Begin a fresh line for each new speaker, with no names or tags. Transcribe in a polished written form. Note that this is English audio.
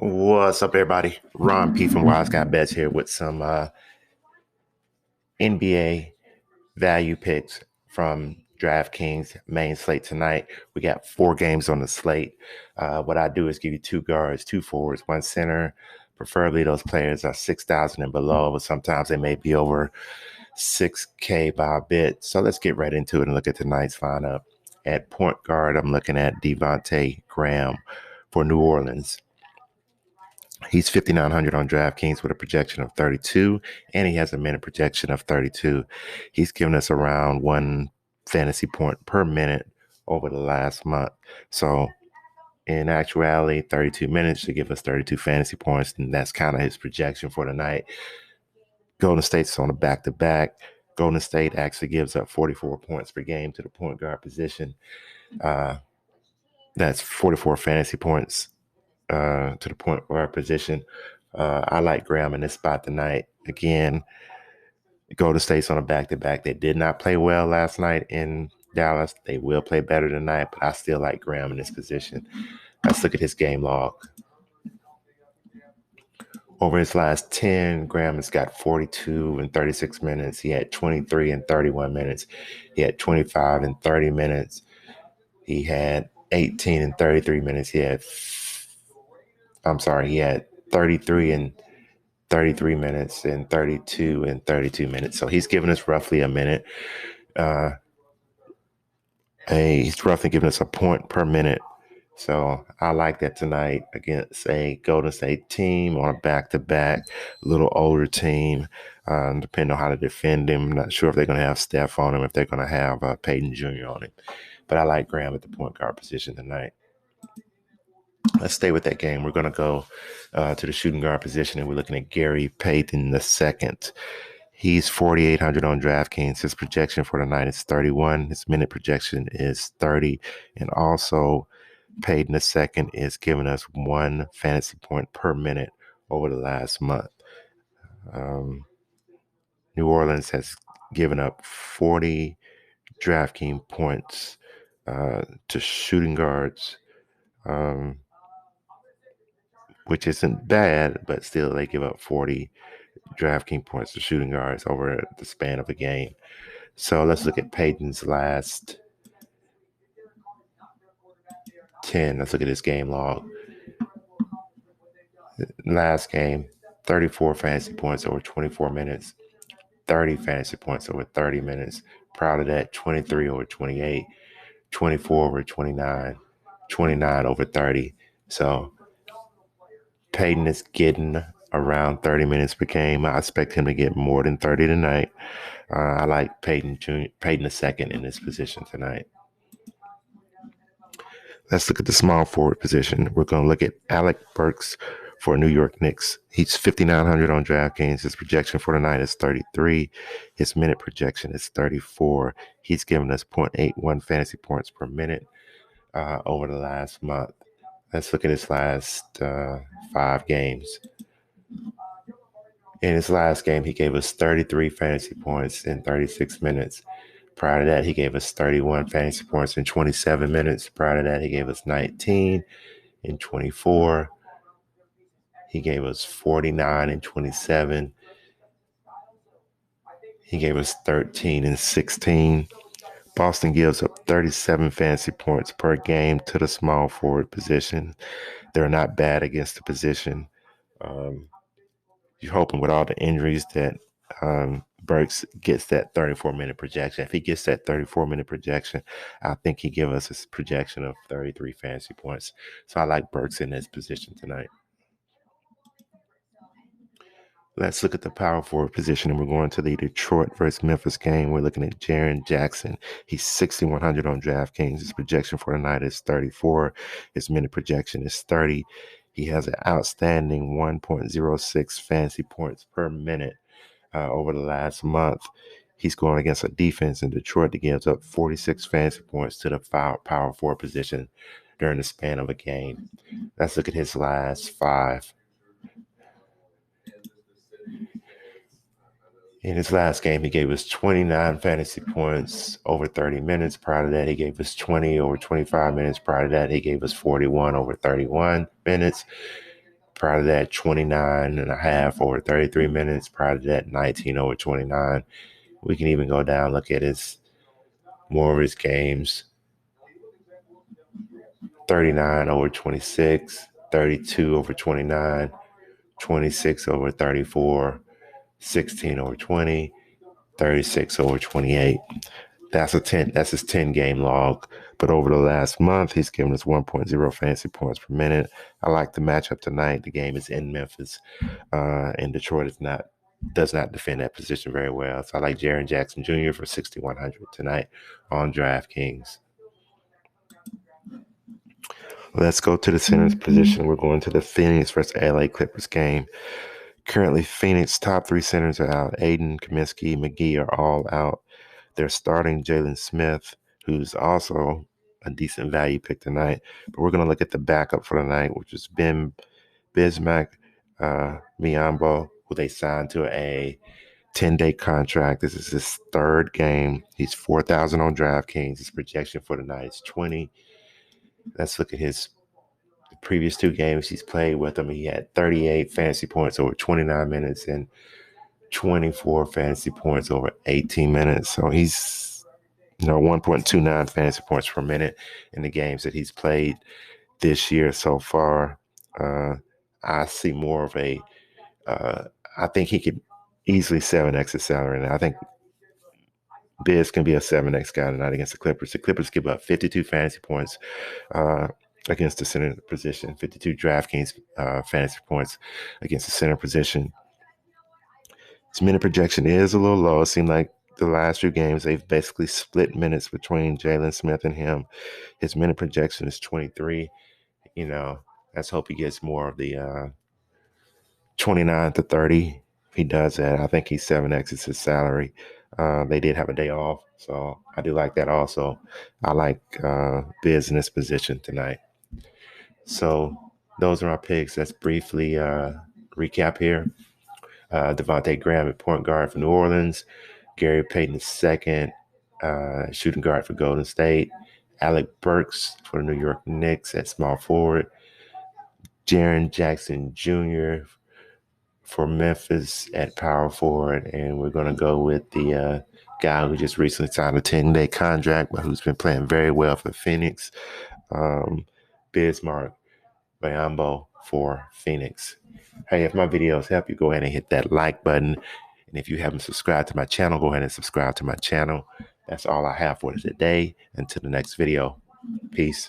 What's up, everybody? Ron P from WiseGuyBets here with some NBA value picks from DraftKings main slate tonight. We got 4 games on the slate. What I do is give you 2 guards, 2 forwards, 1 center. Preferably those players are 6,000 and below, but sometimes they may be over 6K by a bit. So let's get right into it and look at tonight's lineup. At point guard, I'm looking at Devontae Graham for New Orleans. He's 5,900 on DraftKings with a projection of 32, and he has a minute projection of 32. He's given us around 1 fantasy point per minute over the last month. So in actuality, 32 minutes should give us 32 fantasy points, and that's kind of his projection for the night. Golden State's on a back-to-back. Golden State actually gives up 44 points per game to the point guard position. That's 44 fantasy points to the point guard position. I like Graham in this spot tonight. Again, Golden State's on a back-to-back. They did not play well last night in Dallas. They will play better tonight, but I still like Graham in this position. Let's look at his game log. Over his last 10, Graham has got 42 and 36 minutes. He had 23 and 31 minutes. He had 25 and 30 minutes. He had 18 and 33 minutes. He had 33 and 33 minutes and 32 and 32 minutes. So he's given us roughly a minute. He's roughly giving us a point per minute. So I like that tonight against a Golden State team on a back-to-back, a little older team, depending on how to defend him. I'm not sure if they're going to have Steph on him, if they're going to have Payton Jr. on him. But I like Graham at the point guard position tonight. Let's stay with that game. We're going to go to the shooting guard position, and we're looking at Gary Payton II. He's 4,800 on DraftKings. His projection for the night is 31. His minute projection is 30. And also, Payton II is giving us 1 fantasy point per minute over the last month. New Orleans has given up 40 DraftKings points to shooting guards, which isn't bad, but still they give up 40 DraftKings points to shooting guards over the span of a game. So let's look at Payton's last 10. Let's look at his game log. Last game, 34 fantasy points over 24 minutes, 30 fantasy points over 30 minutes. Prior to that, 23 over 28, 24 over 29, 29 over 30. So Payton is getting around 30 minutes per game. I expect him to get more than 30 tonight. I like Payton II in this position tonight. Let's look at the small forward position. We're going to look at Alec Burks for New York Knicks. He's 5,900 on DraftKings. His projection for the night is 33. His minute projection is 34. He's given us 0.81 fantasy points per minute over the last month. Let's look at his last 5 games. In his last game, he gave us 33 fantasy points in 36 minutes. Prior to that, he gave us 31 fantasy points in 27 minutes. Prior to that, he gave us 19 in 24. He gave us 49 in 27. He gave us 13 in 16. Boston gives up 37 fantasy points per game to the small forward position. They're not bad against the position. You're hoping with all the injuries that Burks gets that 34-minute projection. If he gets that 34-minute projection, I think he give us a projection of 33 fantasy points. So I like Burks in this position tonight. Let's look at the power forward position, and we're going to the Detroit versus Memphis game. We're looking at Jaren Jackson. He's 6,100 on DraftKings. His projection for the night is 34. His minute projection is 30. He has an outstanding 1.06 fantasy points per minute over the last month. He's going against a defense in Detroit that gives up 46 fantasy points to the power forward position during the span of a game. Let's look at his last 5. In his last game, he gave us 29 fantasy points over 30 minutes. Prior to that, he gave us 20 over 25 minutes. Prior to that, he gave us 41 over 31 minutes. Prior to that, 29 and a half over 33 minutes. Prior to that, 19 over 29. We can even go down, look at more of his games. 39 over 26, 32 over 29, 26 over 34, 16 over 20, 36 over 28. That's his 10 game log. But over the last month, he's given us 1.0 fantasy points per minute. I like the matchup tonight. The game is in Memphis, and Detroit does not defend that position very well. So I like Jaren Jackson Jr. for 6,100 tonight on DraftKings. Let's go to the center's position. We're going to the Phoenix versus LA Clippers game. Currently, Phoenix top 3 centers are out. Aiden, Kaminsky, McGee are all out. They're starting Jalen Smith, who's also a decent value pick tonight. But we're going to look at the backup for tonight, which is Bismack Biyombo, who they signed to a 10-day contract. This is his 3rd game. He's 4,000 on DraftKings. His projection for tonight is 20. Let's look at his previous 2 games he's played with him. He had 38 fantasy points over 29 minutes and 24 fantasy points over 18 minutes. So he's 1.29 fantasy points per minute in the games that he's played this year so far. I see more of I think he could easily 7x his salary. And I think Biz can be a 7x guy tonight against the Clippers. The Clippers give up 52 fantasy points against the center position, 52 DraftKings fantasy points against the center position. His minute projection is a little low. It seemed like the last few games, they've basically split minutes between Jalen Smith and him. His minute projection is 23. Let's hope he gets more of the 29 to 30. If he does that, I think he's 7x's his salary. They did have a day off, so I do like that also. I like Biz in this position tonight. So those are our picks. Let's briefly recap here. Devontae Graham at point guard for New Orleans. Gary Payton II, shooting guard for Golden State. Alec Burks for the New York Knicks at small forward. Jaren Jackson Jr. for Memphis at power forward. And we're going to go with the guy who just recently signed a 10-day contract, but who's been playing very well for Phoenix, Bismack Biyombo for Phoenix. Hey, if my videos help you, go ahead and hit that like button. And if you haven't subscribed to my channel, go ahead and subscribe to my channel. That's all I have for today. Until the next video. Peace.